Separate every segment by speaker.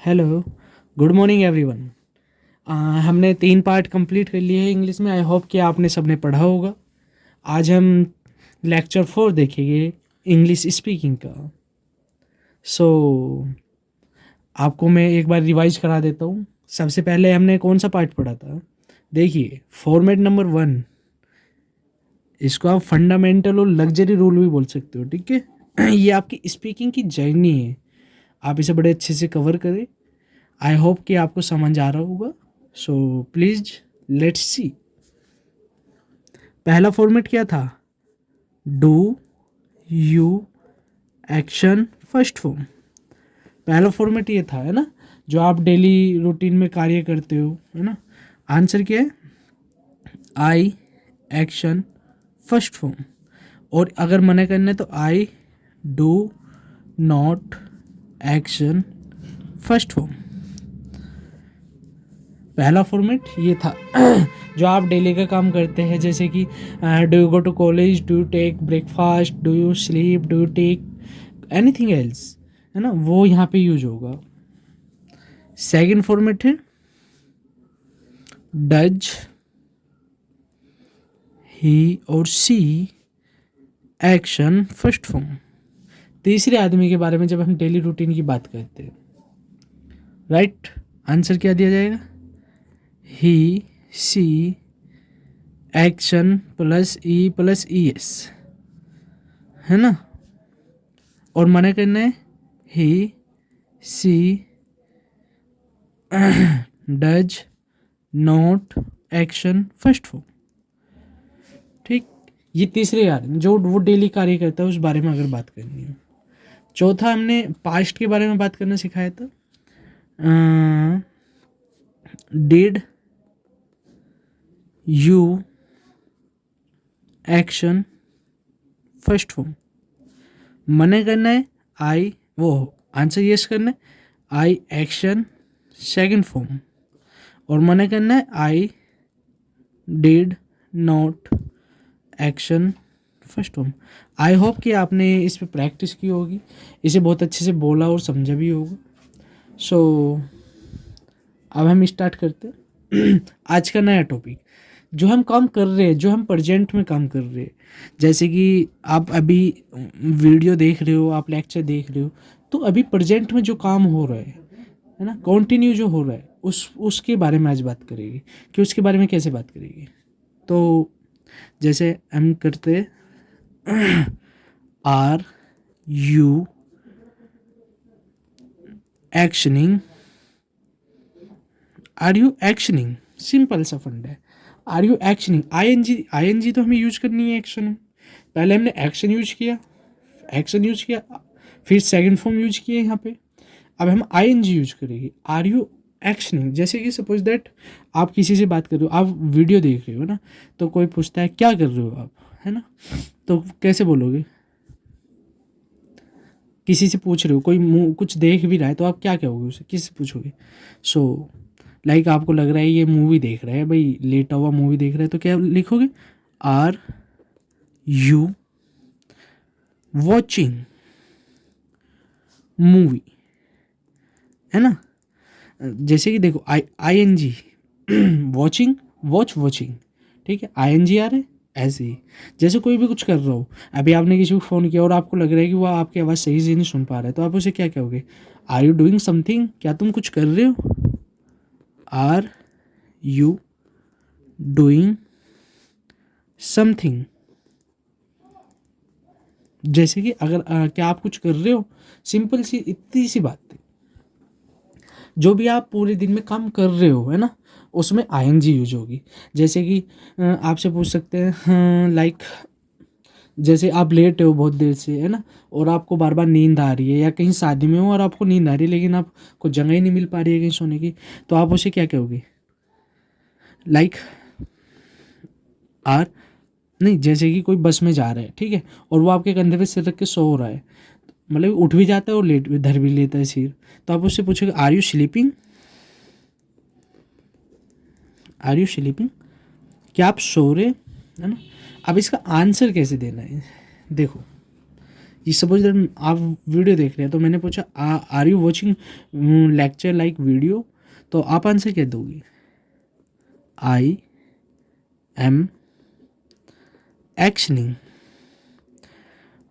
Speaker 1: Hello, good morning everyone. हमने 3 part complete कर लिए हैं इंग्लिश में। आई होप कि आपने सबने पढ़ा होगा। आज हम लेक्चर 4 देखेंगे इंग्लिश स्पीकिंग का। सो आपको मैं एक बार रिवाइज करा देता हूँ। सबसे पहले हमने कौन सा पार्ट पढ़ा था? देखिए, फॉर्मेट नंबर 1, इसको आप फंडामेंटल और लग्जरी रूल भी बोल सकते हो, ठीक है। ये आपकी स्पीकिंग की जर्नी है, आप इसे बड़े अच्छे से कवर करें। आई होप कि आपको समझ आ रहा होगा। So please let's see. पहला फॉर्मेट क्या था? Do, you, action, first form. पहला फॉर्मेट ये था, है ना, जो आप डेली रूटीन में कार्य करते हो, है ना। आंसर क्या है? I, action, first form. और अगर मना करना है तो I, do, not, action, first form. पहला फॉर्मेट ये था जो आप डेली का काम करते हैं, जैसे कि do you go to college, do you take breakfast, do you sleep, do you take anything else, है ना, वो यहाँ पे यूज होगा। सेकंड फॉर्मेट है डज, ही और सी, एक्शन, फर्स्ट फॉर्म। तीसरे आदमी के बारे में जब हम डेली रूटीन की बात करते हैं, राइट, आंसर क्या दिया जाएगा? He, she, action plus E S, है ना। और मना करना है he, she, does, not, action, first form. ठीक, ये तीसरे आदमी जो वो डेली कार्य करता है उस बारे में अगर बात करनी है। चौथा, हमने पास्ट के बारे में बात करना सिखाया था। Did, you, action, first form. मना करना है आई, वो आंसर यस करना है आई, एक्शन, सेकंड फॉर्म। और मना करना है I, did, not, action, first form. I hope कि आपने इस पे प्रैक्टिस की होगी, इसे बहुत अच्छे से बोला और समझा भी होगा। सो अब हम स्टार्ट करते हैं आज का नया टॉपिक। जो हम काम कर रहे हैं, जो हम प्रेजेंट में काम कर रहे हैं, जैसे कि आप अभी वीडियो देख रहे हो, आप लेक्चर देख रहे हो, तो अभी प्रेजेंट में जो काम हो रहा है ना, कंटिन्यू जो हो रहा है, उसके बारे में आज बात करेंगे कि उसके बारे में कैसे बात करेंगे। तो जैसे हम करते are you actioning, are you actioning, simple सा फंड है। Are you actioning, I N G तो हमें यूज करनी है एक्शन में। पहले हमने एक्शन यूज किया, फिर सेकंड फॉर्म यूज किया यहाँ पे। अब हम आई एन जी यूज करेंगे, आर यू एक्शनिंग। जैसे कि सपोज दैट आप किसी से बात कर रहे हो, आप वीडियो देख रहे हो ना, तो कोई पूछता है क्या कर रहे हो आप, है ना, तो कैसे बोलोगे? किसी से पूछ रहे हो, कोई मुँह कुछ देख भी रहा है, तो आप क्या कहोगे उसे, किससे पूछोगे? सो लाइक आपको लग रहा है ये मूवी देख रहा है, भाई लेटा हुआ मूवी देख रहा है, तो क्या लिखोगे? आर यू वॉचिंग मूवी, है ना। जैसे कि देखो I N G watching, watching, ठीक है, आई एन जी आ रहे ऐसे ही। जैसे कोई भी कुछ कर रहा हो, अभी आपने किसी को फ़ोन किया और आपको लग रहा है कि वो आपकी आवाज़ सही से नहीं सुन पा रहा है, तो आप उसे क्या कहोगे? आर यू डूइंग समथिंग, क्या तुम कुछ कर रहे हो? Are you doing something. जैसे कि अगर क्या आप कुछ कर रहे हो, सिंपल सी इतनी सी बात है। जो भी आप पूरे दिन में काम कर रहे हो, है ना, उसमें आईएनजी यूज होगी। जैसे कि आपसे पूछ सकते हैं लाइक, जैसे आप लेट हो बहुत देर से, है ना, और आपको बार बार नींद आ रही है, या कहीं शादी में हो और आपको नींद आ रही है लेकिन आपको जगह ही नहीं मिल पा रही है कहीं सोने की, तो आप उसे क्या कहोगे? लाइक आर नहीं, जैसे कि कोई बस में जा रहा है, ठीक है, और वो आपके कंधे पे सिर रख के सो रहा है, मतलब उठ भी जाता है और लेट भी, धर भी लेता है सिर, तो आप उससे पूछोगे are you sleeping, are you sleeping, क्या आप सो रहे, है ना। अब इसका आंसर कैसे देना है, देखो, ये सपोज दैट आप वीडियो देख रहे हैं, तो मैंने पूछा are you watching lecture like video, तो आप आंसर क्या दोगे? I am actioning.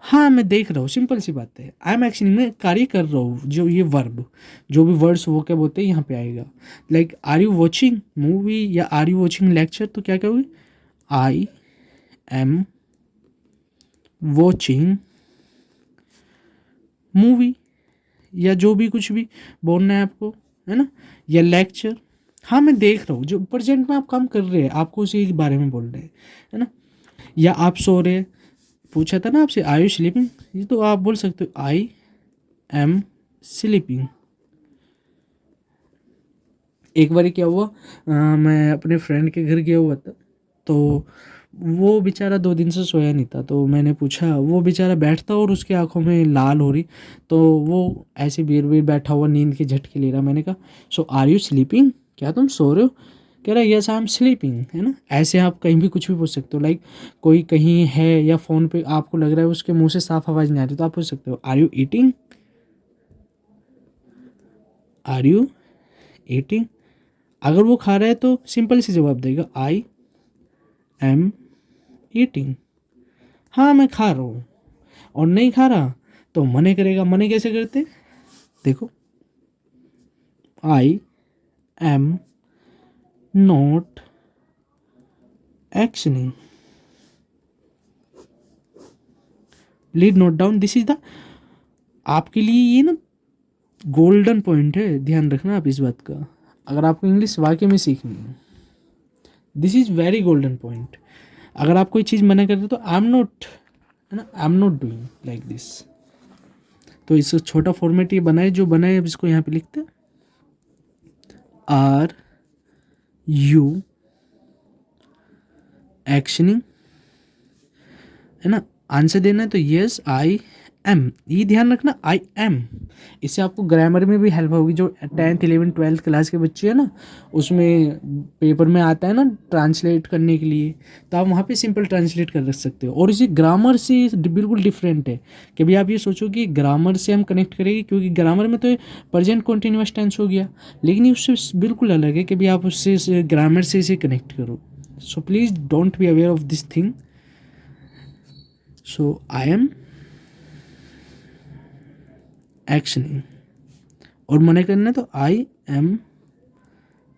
Speaker 1: हाँ मैं देख रहा हूँ, सिंपल सी बात है। आई एम एक्शनिंग, मैं कार्य कर रहा हूँ। जो ये वर्ब, जो भी वर्ड्स वो क्या बोलते हैं यहाँ पे आएगा। Like are you watching movie या आर यू वॉचिंग लेक्चर, तो क्या कहोगे? आई एम वॉचिंग मूवी, या जो भी कुछ भी बोलना है आपको, है ना, या लेक्चर। हाँ मैं देख रहा हूँ, जो प्रेजेंट में आप काम कर रहे हैं, आपको उसी के बारे में बोल रहे हैं, है ना। या आप सो रहे, पूछा था ना आपसे आई यू स्लीपिंग, ये तो आप बोल सकते हो आई एम स्लीपिंग। एक बार क्या हुआ, मैं अपने फ्रेंड के घर गया हुआ था, तो वो बेचारा 2 दिन से सोया नहीं था। तो मैंने पूछा, वो बेचारा बैठता और उसकी आंखों में लाल हो रही, तो वो ऐसे बीर बीर बैठा हुआ नींद के झटके ले रहा। मैंने कहा सो आर यू स्लीपिंग, क्या तुम सो रहे हो? कह रहा यस आई एम स्लीपिंग, है ना। ऐसे आप कहीं भी कुछ भी पूछ सकते हो। लाइक कोई कहीं है या फ़ोन पे आपको लग रहा है उसके मुंह से साफ आवाज़ नहीं आ रही, तो आप पूछ सकते हो are you eating, are you eating. अगर वो खा रहा है तो सिंपल सी जवाब देगा आई एम ईटिंग। हाँ मैं खा रहा हूँ। और नहीं खा रहा तो मने करेगा। मने कैसे करते, देखो, I am not actioning. Please note down, this is the, आपके लिए ये ना गोल्डन पॉइंट है, ध्यान रखना आप इस बात का। अगर आपको इंग्लिश वाकई में सीखनी है, this is very golden point. अगर आप कोई चीज़ मना करते तो आई एम नॉट, है ना, आई am not doing like this. तो इसका छोटा फॉर्मेट ये बनाए, जो बनाए अब इसको यहाँ पे लिखते हैं, आर यू एक्शनिंग, है ना। आंसर देना है तो यस आई एम, ये ध्यान रखना आई एम। इससे आपको ग्रामर में भी हेल्प होगी। जो 10th 11th 12th क्लास के बच्चे हैं ना, उसमें पेपर में आता है ना ट्रांसलेट करने के लिए, तो आप वहाँ पे सिंपल ट्रांसलेट कर रख सकते हो। और इसी ग्रामर से बिल्कुल डिफरेंट है। कि भाई आप ये सोचो कि ग्रामर से हम कनेक्ट करेंगे, क्योंकि ग्रामर में तो प्रेजेंट कॉन्टिन्यूअस टेंस हो गया, लेकिन ये उससे बिल्कुल अलग है कि भाई आप उससे ग्रामर से इसे कनेक्ट करो। So please don't be aware of this thing. So I am actioning, और मना करना है तो आई एम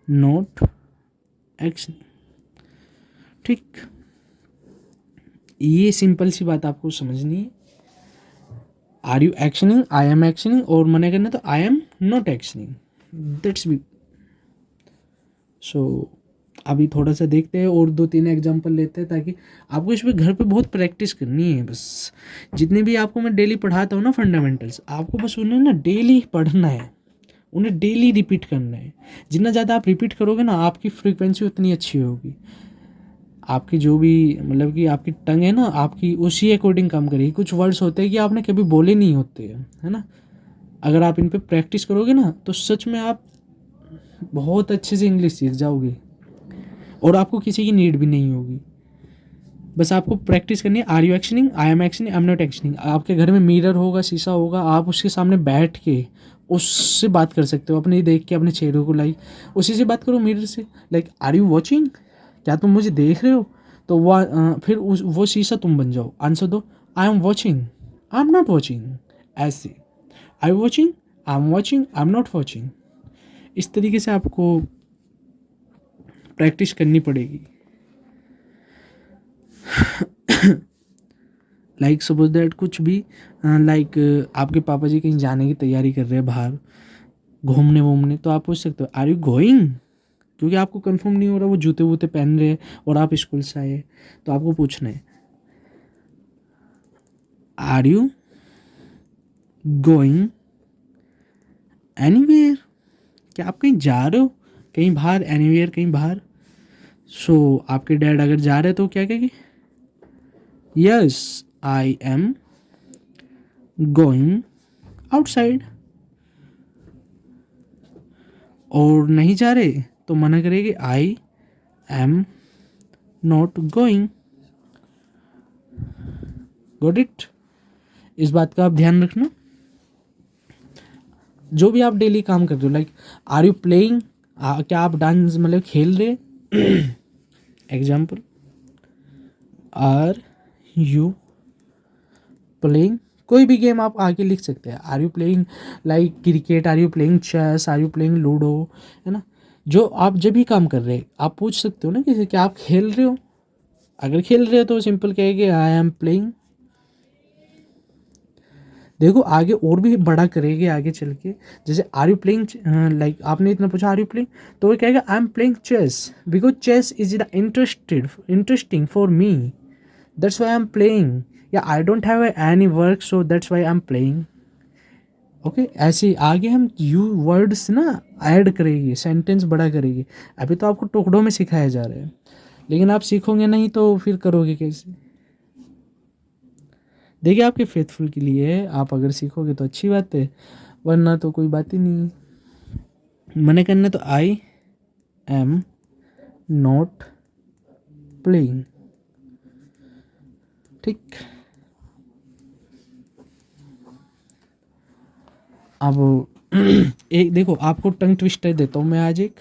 Speaker 1: नॉट एक्शनिंग। ठीक, ये सिंपल सी बात आपको समझनी है। Are you actioning, I am actioning, और मना करना तो I am not actioning, that's B. So अभी थोड़ा सा देखते हैं और 2-3 एग्जांपल लेते हैं, ताकि आपको इस पर घर पे बहुत प्रैक्टिस करनी है। बस जितने भी आपको मैं डेली पढ़ाता हूँ ना फंडामेंटल्स, आपको बस उन्हें ना डेली पढ़ना है, उन्हें डेली रिपीट करना है। जितना ज़्यादा आप रिपीट करोगे ना, आपकी फ्रीक्वेंसी उतनी अच्छी होगी। आपकी जो भी मतलब कि आपकी टंग है ना, आपकी उसी अकॉर्डिंग काम करेगी। कुछ वर्ड्स होते हैं कि आपने कभी बोले नहीं होते हैं, है ना। अगर आप इन पे प्रैक्टिस करोगे ना, तो सच में आप बहुत अच्छे से इंग्लिश सीख जाओगे, और आपको किसी की नीड भी नहीं होगी। बस आपको प्रैक्टिस करनी है। Are you actioning, I am actioning, I am not actioning. आपके घर में मिरर होगा, शीशा होगा, आप उसके सामने बैठ के उससे बात कर सकते हो। अपने देख के अपने चेहरे को लाइक उसी से बात करो, मिरर से। लाइक आर यू वॉचिंग, क्या तुम मुझे देख रहे हो? तो फिर वो शीशा तुम बन जाओ। आंसर दो, I am watching, I am not watching. ऐसे I am watching, I am watching, I am not watching. इस तरीके से आपको प्रैक्टिस करनी पड़ेगी। लाइक सपोज दैट कुछ भी, लाइक आपके पापा जी कहीं जाने की तैयारी कर रहे हैं बाहर घूमने वूमने, तो आप पूछ सकते हो आर यू गोइंग, क्योंकि आपको कंफर्म नहीं हो रहा, वो जूते वूते पहन रहे हैं और आप स्कूल से आए, तो आपको पूछना है आर यू गोइंग एनीवेयर, क्या आप कहीं जा रहे हो कहीं बाहर, एनीवेयर कहीं बाहर। सो आपके डैड अगर जा रहे हैं तो क्या कहेंगे, yes I am going outside. और नहीं जा रहे तो मना करेंगे आई am not going. Got it. इस बात का आप ध्यान रखना। जो भी आप डेली काम करते हो, लाइक आर यू प्लेइंग, क्या आप डांस मतलब खेल रहे एग्जाम्पल, आर यू प्लेइंग, कोई भी गेम आप आके लिख सकते हैं। Are you playing like cricket, are you playing chess, are you playing ludo, है ना। जो आप जब भी काम कर रहे हैं आप पूछ सकते हो ना किसी, क्या आप खेल रहे हो। अगर खेल रहे हो तो सिंपल कहेंगे आई एम प्लेइंग। देखो आगे और भी बड़ा करेंगे आगे चल के, जैसे आर यू प्लेइंग, लाइक आपने इतना पूछा आर यू प्लेइंग, तो वो कहेगा I am playing chess because chess is the interesting for me, that's why I am playing, या I don't have any work so that's why I am playing. Okay, ऐसे ही आगे हम यू words ना ऐड करेंगे, सेंटेंस बड़ा करेंगे। अभी तो आपको टुकड़ों में सिखाया जा रहा है, लेकिन आप सीखोगे नहीं तो फिर करोगे कैसे। देखिए आपके फेथफुल के लिए है, आप अगर सीखोगे तो अच्छी बात है, वरना तो कोई बात ही नहीं। मने करना तो आई एम नॉट प्लेइंग, ठीक। अब एक देखो आपको टंग ट्विस्टर देता हूँ मैं आज एक,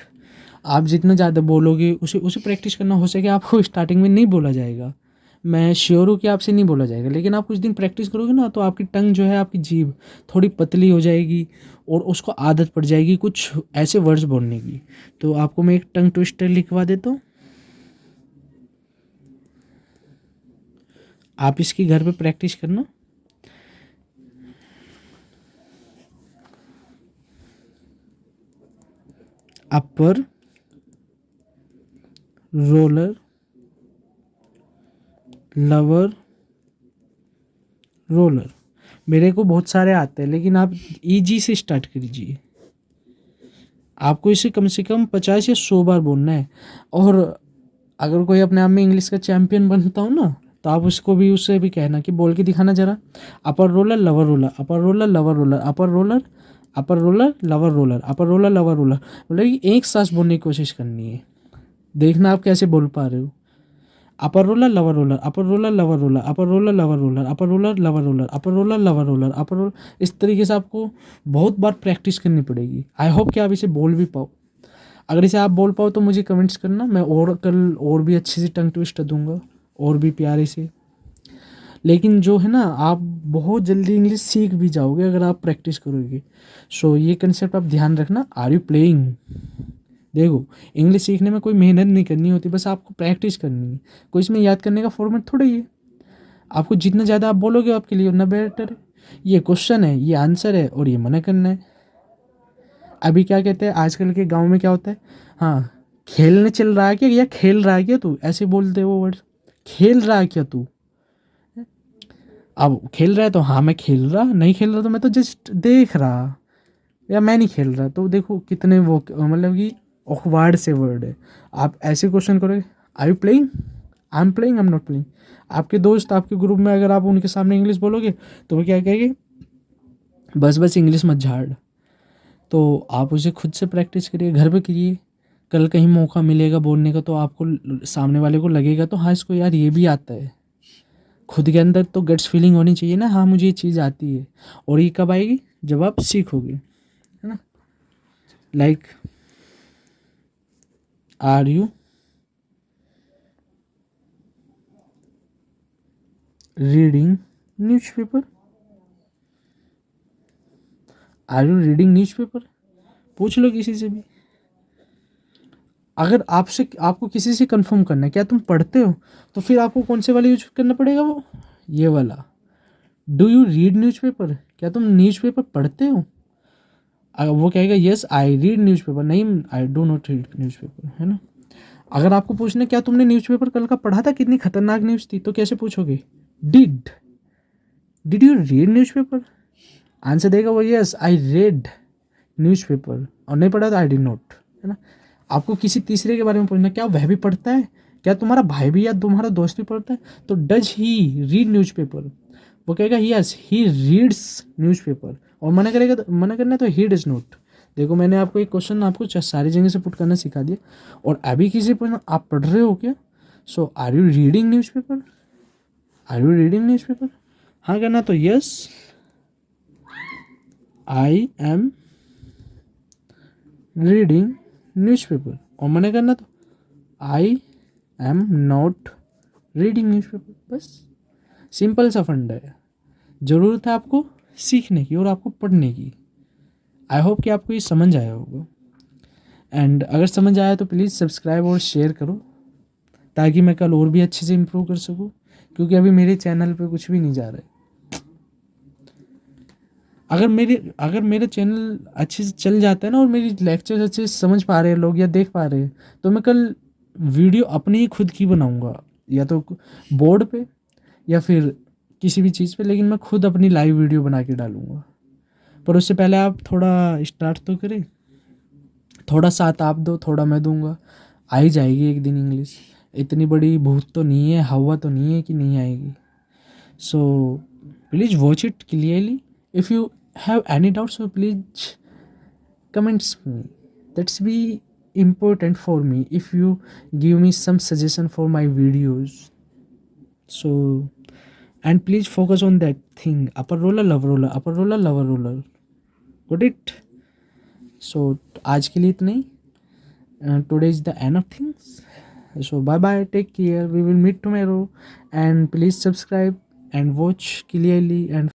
Speaker 1: आप जितना ज़्यादा बोलोगे उसे उसे प्रैक्टिस करना, हो सके आपको स्टार्टिंग में नहीं बोला जाएगा, मैं श्योर हूँ कि आपसे नहीं बोला जाएगा, लेकिन आप कुछ दिन प्रैक्टिस करोगे ना तो आपकी टंग जो है, आपकी जीभ थोड़ी पतली हो जाएगी और उसको आदत पड़ जाएगी कुछ ऐसे वर्ड्स बोलने की। तो आपको मैं एक टंग ट्विस्टर लिखवा देता हूँ, आप इसकी घर पे प्रैक्टिस करना। अपर रोलर लवर रोलर, मेरे को बहुत सारे आते हैं लेकिन आप इजी से स्टार्ट कीजिए। आपको इसे कम से कम 50 या 100 बार बोलना है। और अगर कोई अपने आप में इंग्लिश का चैंपियन बनता हो ना, तो आप उसको भी, उससे भी कहना कि बोल के दिखाना जरा, upper roller lover roller, upper roller lover roller, upper roller, upper roller lover roller, upper roller lover roller, मतलब कि एक सांस बोलने की कोशिश करनी है। देखना आप कैसे बोल पा रहे हो। Upper roller lover roller, upper roller lover roller, upper roller lover roller, upper roller lover roller, upper roller lover roller, upper roller, इस तरीके से आपको बहुत बार प्रैक्टिस करनी पड़ेगी। आई होप कि आप इसे बोल भी पाओ। अगर इसे आप बोल पाओ तो मुझे कमेंट्स करना, मैं और कल और भी अच्छे से टंग ट्विस्ट दूंगा और भी प्यारे से। लेकिन जो है ना, आप बहुत जल्दी इंग्लिश सीख भी जाओगे अगर आप प्रैक्टिस करोगे। सो ये कंसेप्ट आप ध्यान रखना, आर यू प्लेइंग। देखो इंग्लिश सीखने में कोई मेहनत नहीं करनी होती, बस आपको प्रैक्टिस करनी है। कोई इसमें याद करने का फॉर्मेट थोड़ा ही है। आपको जितना ज़्यादा आप बोलोगे आपके लिए उतना बेटर है। ये क्वेश्चन है, ये आंसर है और ये मना करना है। अभी क्या कहते हैं आजकल के गांव में क्या होता है, हाँ खेलने चल रहा है क्या, या खेल रहा है क्या तू, ऐसे बोलते हैं वो वर्ड, खेल रहा है क्या तू। अब खेल रहा है तो हाँ मैं खेल रहा, नहीं खेल रहा तो मैं तो जस्ट देख रहा, या मैं नहीं खेल रहा। तो देखो कितने वो मतलब कि ऑकवर्ड से वर्ड है। आप ऐसे क्वेश्चन करोगे, are you playing, I am playing, I am not playing. आपके दोस्त आपके ग्रुप में अगर आप उनके सामने इंग्लिश बोलोगे तो वो क्या कहेंगे, बस बस इंग्लिश मत झाड़। तो आप उसे खुद से प्रैक्टिस करिए, घर पे करिए। कल कहीं मौका मिलेगा बोलने का तो आपको सामने वाले को लगेगा तो हाँ इसको यार ये भी आता है। खुद के अंदर तो गट्स फीलिंग होनी चाहिए ना, हाँ मुझे ये चीज़ आती है। और ये कब आएगी, जब आप सीखोगे, है ना। Like are you reading newspaper, are you reading newspaper, पूछ लो किसी से भी। अगर आपसे आपको किसी से कंफर्म करना है क्या तुम पढ़ते हो, तो फिर आपको कौन से वाला यूज करना पड़ेगा, वो ये वाला, डू यू रीड न्यूज़पेपर, क्या तुम न्यूज़पेपर पढ़ते हो। अगर वो कहेगा यस आई रीड न्यूज़पेपर, नहीं आई डू नॉट रीड न्यूज़पेपर, है ना। अगर आपको पूछना क्या तुमने न्यूज़पेपर कल का पढ़ा था, कितनी खतरनाक न्यूज़ थी, तो कैसे पूछोगे, did did you read newspaper. Answer देगा वो यस आई रेड न्यूज़पेपर, और नहीं पढ़ा तो आई डिड नॉट, है ना। आपको किसी तीसरे के बारे में पूछना, क्या वह भी पढ़ता है, क्या तुम्हारा भाई भी या तुम्हारा दोस्त भी पढ़ता है, तो डज ही रीड न्यूज़पेपर, वो कहेगा यस ही रीड्स न्यूज़पेपर। और मना करेगा तो, मना करना है तो ही डज नॉट। देखो मैंने आपको एक क्वेश्चन आपको सारी जगह से पुट करना सिखा दिया। और अभी किसी पर आप पढ़ रहे हो क्या, so are you reading newspaper, are you reading newspaper. हाँ करना तो yes, I am reading newspaper. और मना करना तो I am not reading newspaper. बस सिंपल सा फंडा है। ज़रूरत है आपको सीखने की और आपको पढ़ने की। आई होप कि आपको ये समझ आया होगा। एंड अगर समझ आया तो प्लीज़ सब्सक्राइब और शेयर करो, ताकि मैं कल और भी अच्छे से इम्प्रूव कर सकूँ, क्योंकि अभी मेरे चैनल पे कुछ भी नहीं जा रहा है। अगर मेरे चैनल अच्छे से चल जाता है ना, और मेरी लेक्चर्स अच्छे से समझ पा रहे हैं लोग या देख पा रहे हैं, तो मैं कल वीडियो अपनी ही खुद की बनाऊंगा, या तो बोर्ड पे या फिर किसी भी चीज़ पे, लेकिन मैं खुद अपनी लाइव वीडियो बना के डालूंगा। पर उससे पहले आप थोड़ा स्टार्ट तो करें, थोड़ा साथ आप दो, थोड़ा मैं दूंगा, आ ही जाएगी एक दिन इंग्लिश। इतनी बड़ी भूत तो नहीं है, हवा तो नहीं है कि नहीं आएगी। So please watch it clearly. If you have any doubts, so please comments me. That's be important for me if you give me some suggestion for my videos. So and please focus on that thing. Upper roller, lower roller, upper roller, lower roller. Got it? So आज के लिए इतना ही. Today is the end of things. So bye bye, take care. We will meet tomorrow, and please subscribe and watch clearly and